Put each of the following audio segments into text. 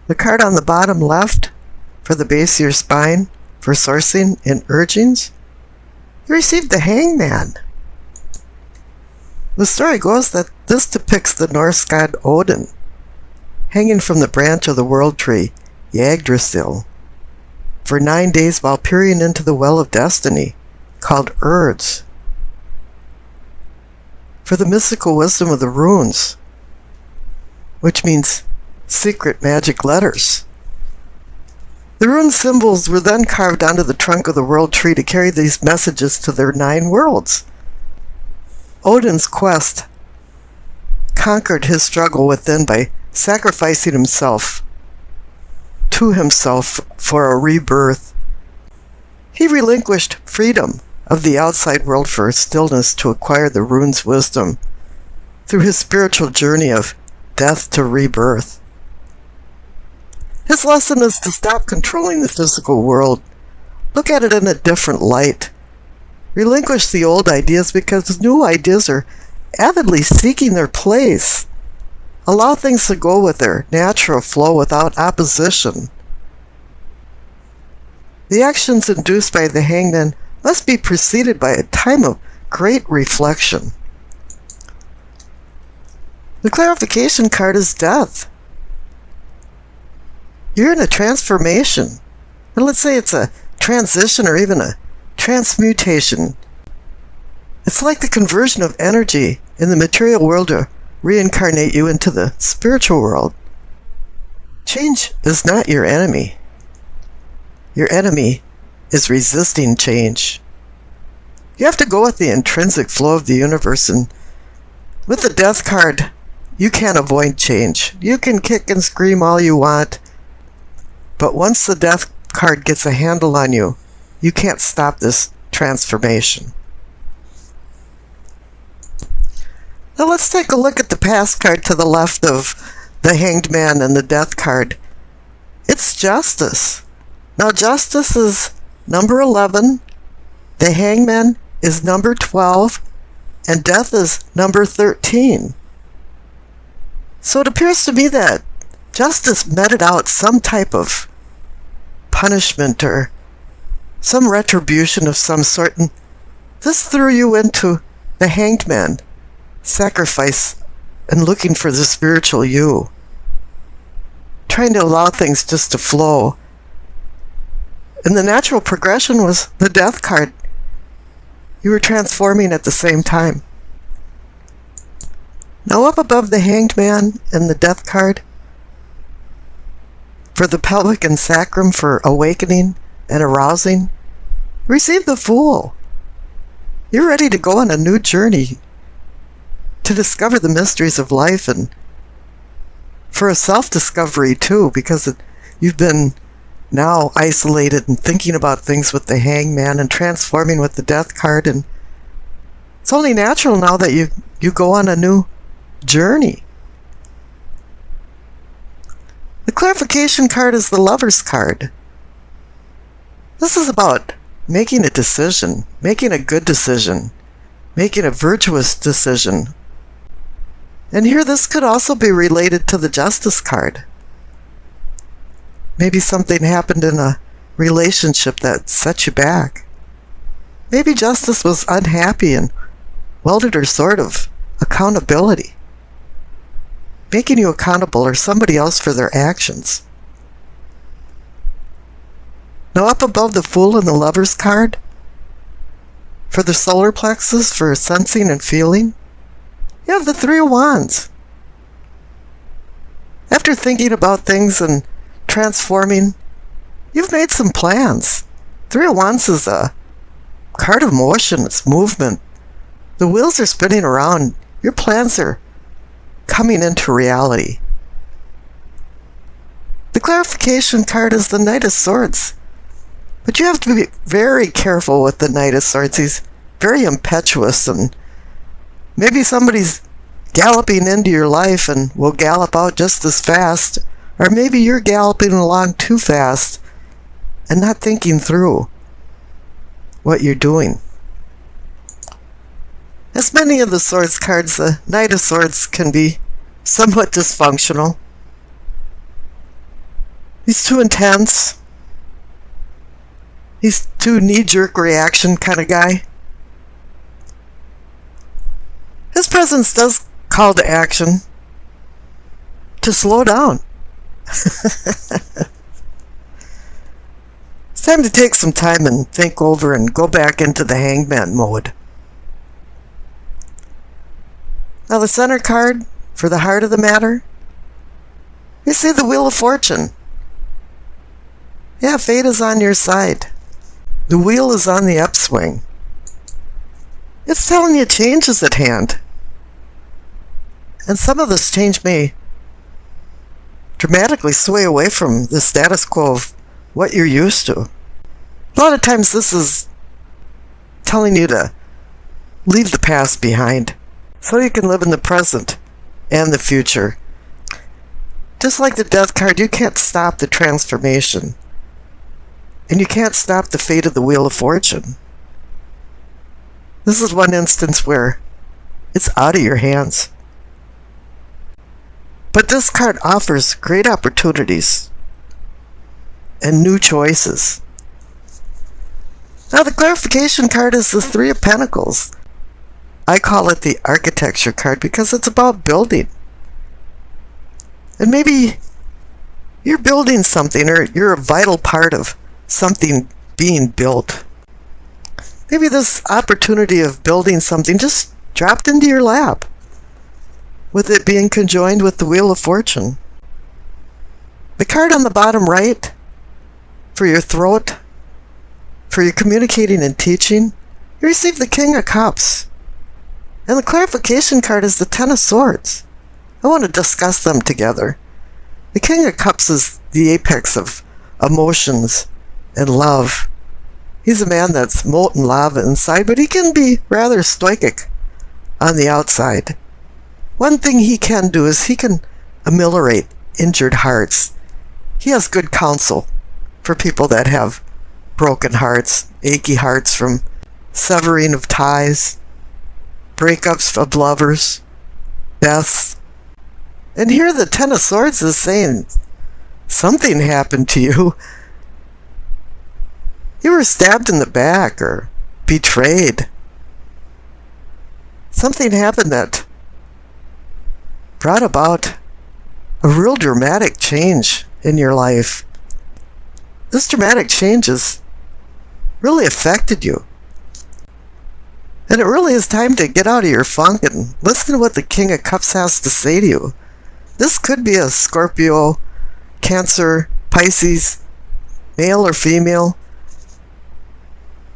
The card on the bottom left for the base of your spine for sourcing and urgings, you received the Hangman. The story goes that this depicts the Norse god Odin hanging from the branch of the world tree, Yggdrasil, for 9 days while peering into the well of destiny, called Urds, for the mystical wisdom of the runes, which means secret magic letters. The rune symbols were then carved onto the trunk of the world tree to carry these messages to their 9 worlds. Odin's quest conquered his struggle within by sacrificing himself to himself for a rebirth. He relinquished freedom of the outside world for stillness to acquire the rune's wisdom through his spiritual journey of death to rebirth. His lesson is to stop controlling the physical world. Look at it in a different light. Relinquish the old ideas because new ideas are avidly seeking their place. Allow things to go with their natural flow without opposition. The actions induced by the Hangman must be preceded by a time of great reflection. The clarification card is death. You're in a transformation. Or let's say it's a transition or even a transmutation. It's like the conversion of energy in the material world to reincarnate you into the spiritual world. Change is not your enemy. Your enemy is resisting change. You have to go with the intrinsic flow of the universe, and with the death card, you can't avoid change. You can kick and scream all you want, but once the death card gets a handle on you, you can't stop this transformation. Now let's take a look at the past card to the left of the Hanged Man and the Death card. It's Justice. Now Justice is number 11, the Hangman is number 12, and Death is number 13. So it appears to me that Justice meted out some type of punishment or some retribution of some sort, and this threw you into the Hanged Man, sacrifice and looking for the spiritual you, trying to allow things just to flow. And the natural progression was the Death card. You were transforming at the same time. Now up above the Hanged Man and the Death card, for the pelvic and sacrum for awakening and arousing, receive the Fool. You're ready to go on a new journey to discover the mysteries of life, and for a self-discovery too, because you've been now isolated and thinking about things with the Hangman and transforming with the Death card, and it's only natural now that you go on a new journey. The clarification card is the Lover's card. This is about making a decision, making a good decision, making a virtuous decision. And here this could also be related to the Justice card. Maybe something happened in a relationship that set you back. Maybe Justice was unhappy and welded her sword of accountability, making you accountable or somebody else for their actions. Now up above the Fool and the Lover's card, for the solar plexus for sensing and feeling, you have the Three of Wands. After thinking about things and transforming, you've made some plans. Three of Wands is a card of motion, it's movement. The wheels are spinning around. Your plans are coming into reality. The clarification card is the Knight of Swords. But you have to be very careful with the Knight of Swords. He's very impetuous, and maybe somebody's galloping into your life and will gallop out just as fast, or maybe you're galloping along too fast and not thinking through what you're doing. As many of the Swords cards, the Knight of Swords can be somewhat dysfunctional. He's too intense. He's too knee-jerk reaction kind of guy. His presence does call to action, to slow down. It's time to take some time and think over and go back into the hangman mode. Now the center card, for the heart of the matter, you see the Wheel of Fortune. Yeah, fate is on your side. The wheel is on the upswing. It's telling you change is at hand. And some of this change may dramatically sway away from the status quo of what you're used to. A lot of times this is telling you to leave the past behind so you can live in the present and the future. Just like the Death card, you can't stop the transformation. And you can't stop the fate of the Wheel of Fortune. This is one instance where it's out of your hands. But this card offers great opportunities and new choices. Now the clarification card is the Three of Pentacles. I call it the architecture card because it's about building. And maybe you're building something, or you're a vital part of something being built. Maybe this opportunity of building something just dropped into your lap, with it being conjoined with the Wheel of Fortune. The card on the bottom right, for your throat, for your communicating and teaching, you receive the King of Cups. And the clarification card is the Ten of Swords. I want to discuss them together. The King of Cups is the apex of emotions and love. He's a man that's molten lava inside, but he can be rather stoic on the outside. One thing he can do is he can ameliorate injured hearts. He has good counsel for people that have broken hearts, achy hearts from severing of ties, breakups of lovers, deaths. And here the Ten of Swords is saying something happened to you. You were stabbed in the back or betrayed. Something happened that brought about a real dramatic change in your life. This dramatic change has really affected you. And it really is time to get out of your funk and listen to what the King of Cups has to say to you. This could be a Scorpio, Cancer, Pisces, male or female,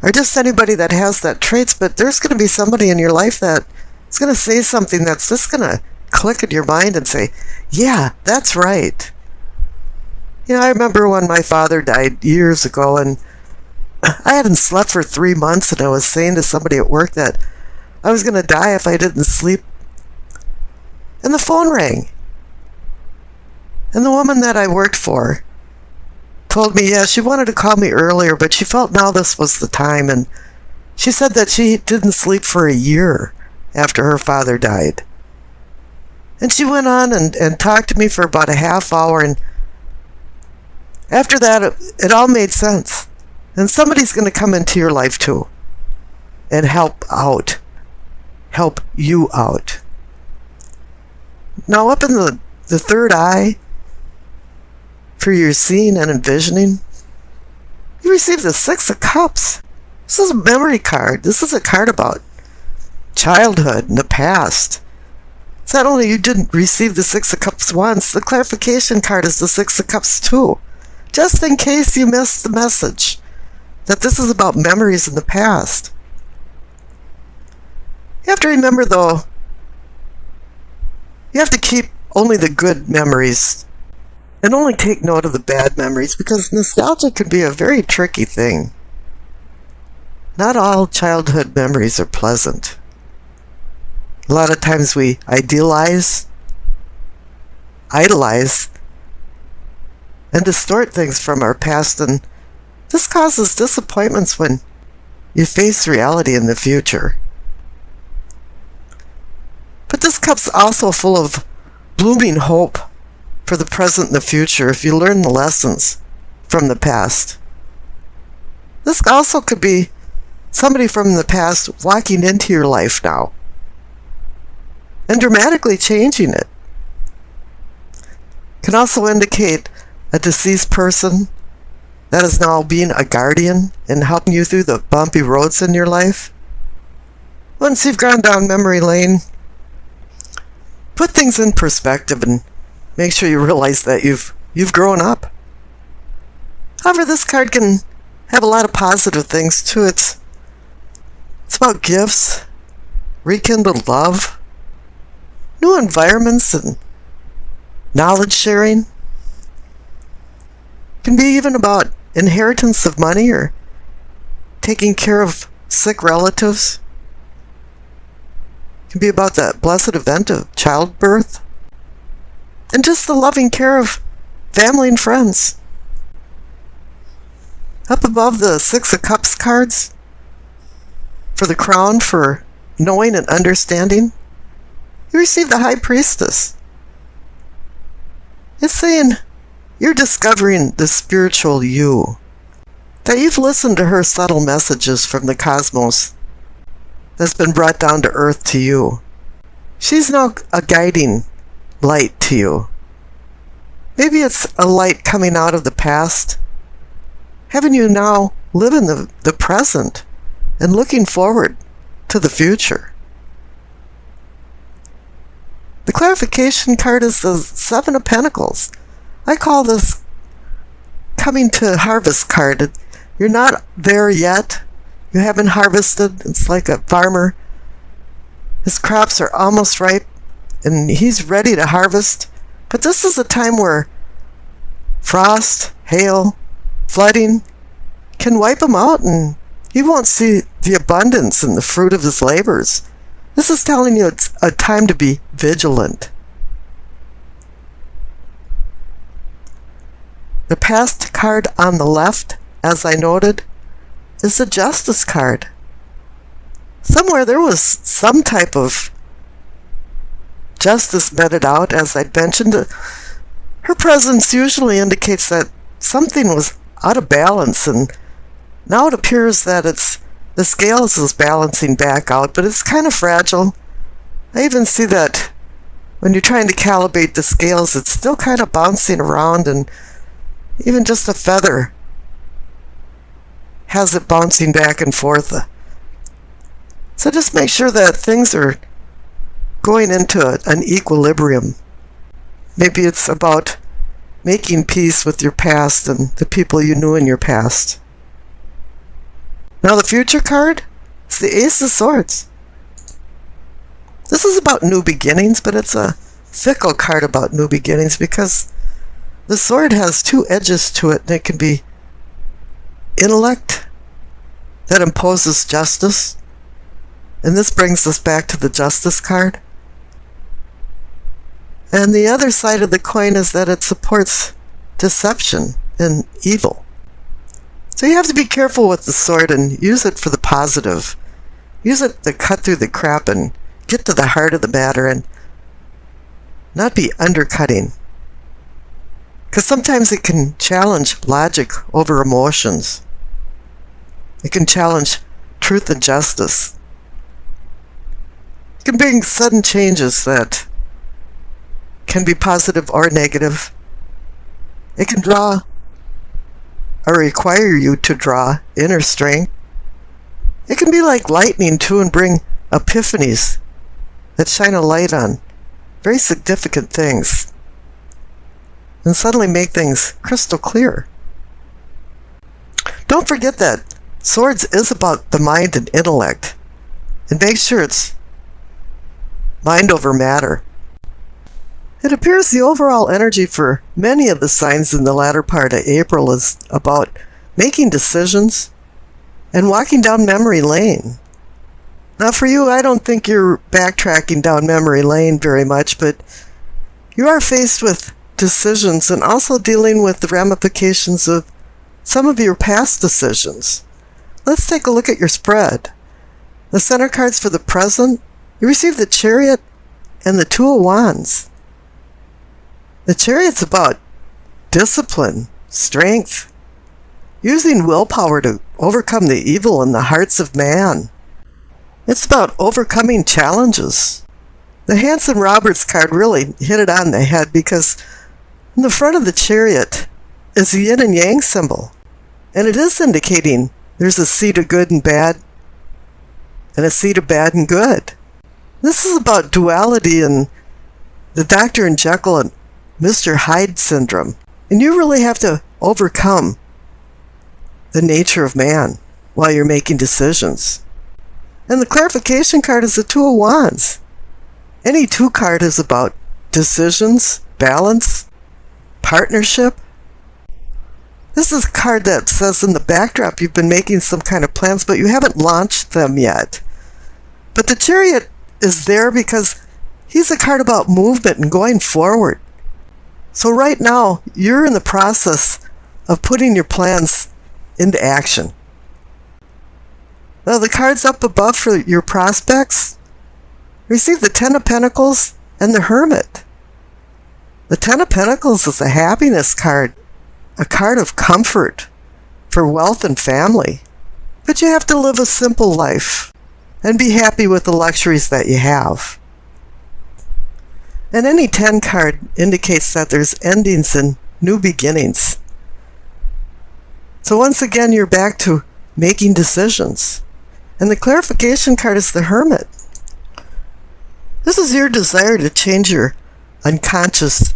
or just anybody that has that traits, but there's going to be somebody in your life that is going to say something that's just going to click in your mind and say, yeah, that's right. You know, I remember when my father died years ago, and I hadn't slept for 3 months, and I was saying to somebody at work that I was going to die if I didn't sleep. And the phone rang. And the woman that I worked for told me, yeah, she wanted to call me earlier, but she felt now this was the time. And she said that she didn't sleep for a year after her father died. And she went on and talked to me for about a half hour. And after that, it all made sense. And somebody's going to come into your life too and help you out. Now, up in the third eye, for your seeing and envisioning, you receive the Six of Cups. This is a memory card. This is a card about childhood and the past. It's not only you didn't receive the Six of Cups once, the clarification card is the Six of Cups too. Just in case you missed the message that this is about memories in the past. You have to remember, though, you have to keep only the good memories and only take note of the bad memories, because nostalgia can be a very tricky thing. Not all childhood memories are pleasant. A lot of times we idolize, and distort things from our past, and this causes disappointments when you face reality in the future. But this cup's also full of blooming hope for the present and the future if you learn the lessons from the past. This also could be somebody from the past walking into your life now and dramatically changing it. Can also indicate a deceased person that is now being a guardian and helping you through the bumpy roads in your life. Once you've gone down memory lane, put things in perspective and make sure you realize that you've grown up. However, this card can have a lot of positive things too. It's about gifts, rekindled love, new environments, and knowledge sharing. It can be even about inheritance of money or taking care of sick relatives. It can be about that blessed event of childbirth and just the loving care of family and friends. Up above the Six of Cups cards, for the crown for knowing and understanding, you receive the High Priestess. It's saying you're discovering the spiritual you, that you've listened to her subtle messages from the cosmos that's been brought down to earth to you. She's now a guiding light to you. Maybe it's a light coming out of the past, having you now live in the present and looking forward to the future. The clarification card is the Seven of Pentacles. I call this coming to harvest card. You're not there yet. You haven't harvested. It's like a farmer. His crops are almost ripe and he's ready to harvest. But this is a time where frost, hail, flooding can wipe him out and he won't see the abundance and the fruit of his labors. This is telling you it's a time to be vigilant. The past card on the left, as I noted, is the Justice card. Somewhere there was some type of justice meted out, as I mentioned. Her presence usually indicates that something was out of balance, and now it appears that the scales is balancing back out, but it's kind of fragile. I even see that when you're trying to calibrate the scales, it's still kind of bouncing around, and even just a feather has it bouncing back and forth. So just make sure that things are going into an equilibrium. Maybe it's about making peace with your past and the people you knew in your past. Now the future card is the Ace of Swords. This is about new beginnings, but it's a fickle card about new beginnings because the sword has two edges to it, and it can be intellect that imposes justice. And this brings us back to the Justice card. And the other side of the coin is that it supports deception and evil. So you have to be careful with the sword and use it for the positive. Use it to cut through the crap and get to the heart of the matter and not be undercutting. Because sometimes it can challenge logic over emotions. It can challenge truth and justice. It can bring sudden changes that can be positive or negative. It can draw or require you to draw inner strength. It can be like lightning too and bring epiphanies that shine a light on very significant things and suddenly make things crystal clear. Don't forget that Swords is about the mind and intellect, and make sure it's mind over matter. It appears the overall energy for many of the signs in the latter part of April is about making decisions and walking down memory lane. Now for you, I don't think you're backtracking down memory lane very much, but you are faced with decisions and also dealing with the ramifications of some of your past decisions. Let's take a look at your spread. The center cards for the present, you receive the Chariot and the Two of Wands. The Chariot's about discipline, strength, using willpower to overcome the evil in the hearts of man. It's about overcoming challenges. The Hanson Roberts card really hit it on the head because in the front of the Chariot is the yin and yang symbol. And it is indicating there's a seed of good and bad and a seed of bad and good. This is about duality and the Dr. and Jekyll and Mr. Hyde syndrome. And you really have to overcome the nature of man while you're making decisions. And the clarification card is the Two of Wands. Any two card is about decisions, balance, partnership. This is a card that says in the backdrop you've been making some kind of plans, but you haven't launched them yet. But the Chariot is there because he's a card about movement and going forward. So right now, you're in the process of putting your plans into action. Now the cards up above for your prospects, receive the Ten of Pentacles and the Hermit. The Ten of Pentacles is a happiness card, a card of comfort for wealth and family. But you have to live a simple life and be happy with the luxuries that you have. And any 10 card indicates that there's endings and new beginnings. So once again, you're back to making decisions. And the clarification card is the Hermit. This is your desire to change your unconscious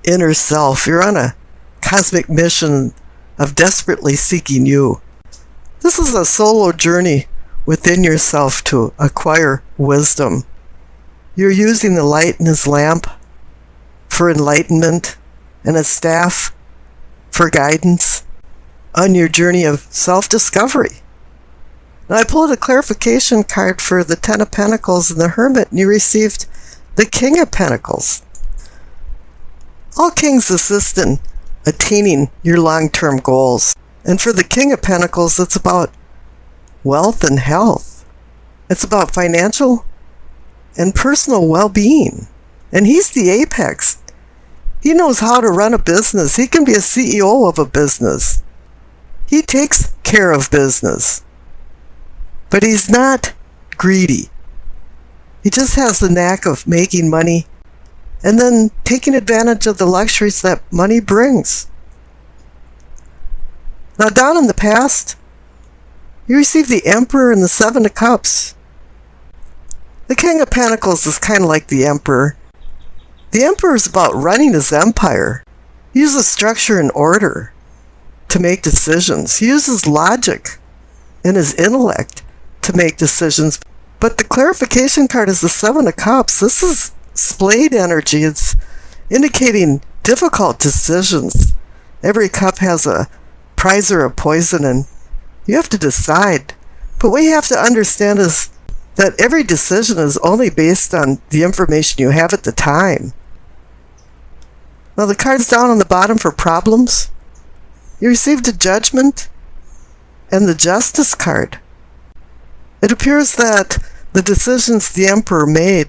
inner self. You're on a cosmic mission of desperately seeking you. This is a solo journey within yourself to acquire wisdom. You're using the light in his lamp for enlightenment and a staff for guidance on your journey of self-discovery. Now I pulled a clarification card for the Ten of Pentacles and the Hermit, and you received the King of Pentacles. All kings assist in attaining your long-term goals. And for the King of Pentacles, it's about wealth and health. It's about financial and personal well-being. And he's the apex. He knows how to run a business. He can be a CEO of a business. He takes care of business. But he's not greedy. He just has the knack of making money and then taking advantage of the luxuries that money brings. Now down in the past, you received the Emperor and the Seven of Cups. The King of Pentacles is kind of like the Emperor. The Emperor is about running his empire. He uses structure and order to make decisions. He uses logic and his intellect to make decisions. But the clarification card is the Seven of Cups. This is splayed energy. It's indicating difficult decisions. Every cup has a prize or a poison, and you have to decide. But what you have to understand is that every decision is only based on the information you have at the time. Now the cards down on the bottom for problems, you received a Judgment and the Justice card. It appears that the decisions the Emperor made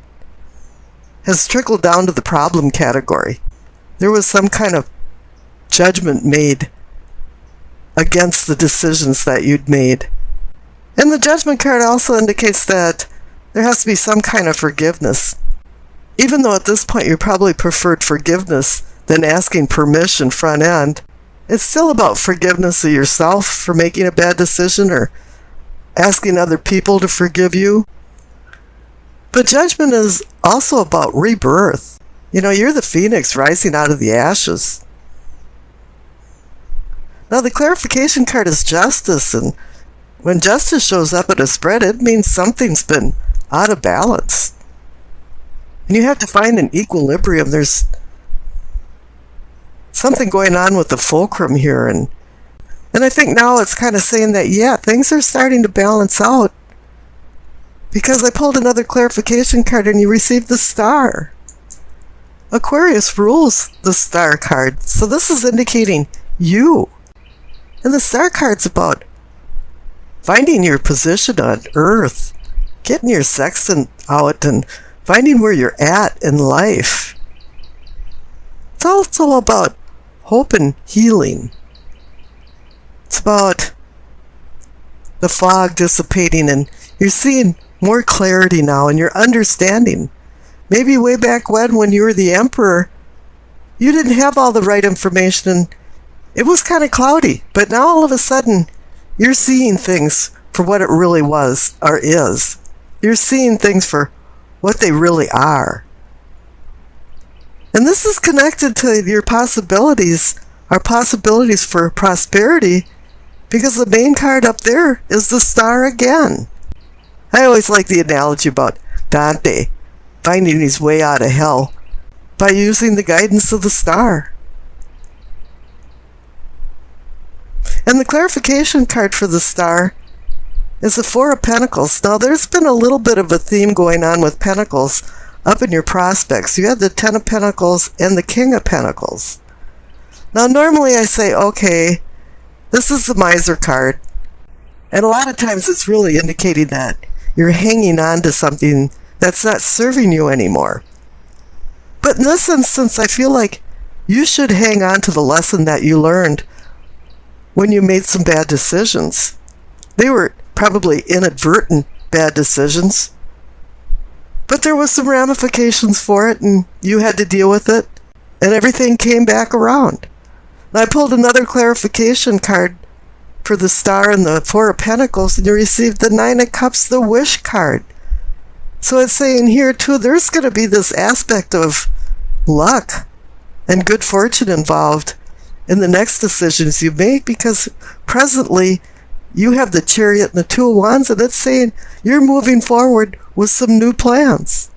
has trickled down to the problem category. There was some kind of judgment made against the decisions that you'd made. And the Judgment card also indicates that there has to be some kind of forgiveness. Even though at this point you probably preferred forgiveness than asking permission front end, it's still about forgiveness of yourself for making a bad decision or asking other people to forgive you. But Judgment is also about rebirth. You know, you're the phoenix rising out of the ashes. Now the clarification card is Justice, and when justice shows up at a spread, it means something's been out of balance. And you have to find an equilibrium. There's something going on with the fulcrum here, and I think now it's kind of saying that, yeah, things are starting to balance out. Because I pulled another clarification card and you received the Star. Aquarius rules the Star card. So this is indicating you. And the Star card's about finding your position on Earth, getting your sextant out and finding where you're at in life. It's also about hope and healing. It's about the fog dissipating and you're seeing more clarity now and you're understanding. Maybe way back when you were the emperor, you didn't have all the right information and it was kind of cloudy. But now all of a sudden, you're seeing things for what it really was or is. You're seeing things for what they really are. And this is connected to your possibilities, our possibilities for prosperity, because the main card up there is the star again. I always like the analogy about Dante finding his way out of hell by using the guidance of the star. And the clarification card for the star is the Four of Pentacles. Now, there's been a little bit of a theme going on with Pentacles up in your prospects. You have the Ten of Pentacles and the King of Pentacles. Now, normally I say, okay, this is the Miser card. And a lot of times it's really indicating that you're hanging on to something that's not serving you anymore. But in this instance, I feel like you should hang on to the lesson that you learned when you made some bad decisions. They were probably inadvertent bad decisions, but there was some ramifications for it and you had to deal with it and everything came back around. And I pulled another clarification card for the star and the Four of Pentacles and you received the Nine of Cups, the Wish card. So it's saying here too, there's going to be this aspect of luck and good fortune involved in the next decisions you make, because presently you have the Chariot and the Two of Wands, and it's saying you're moving forward with some new plans.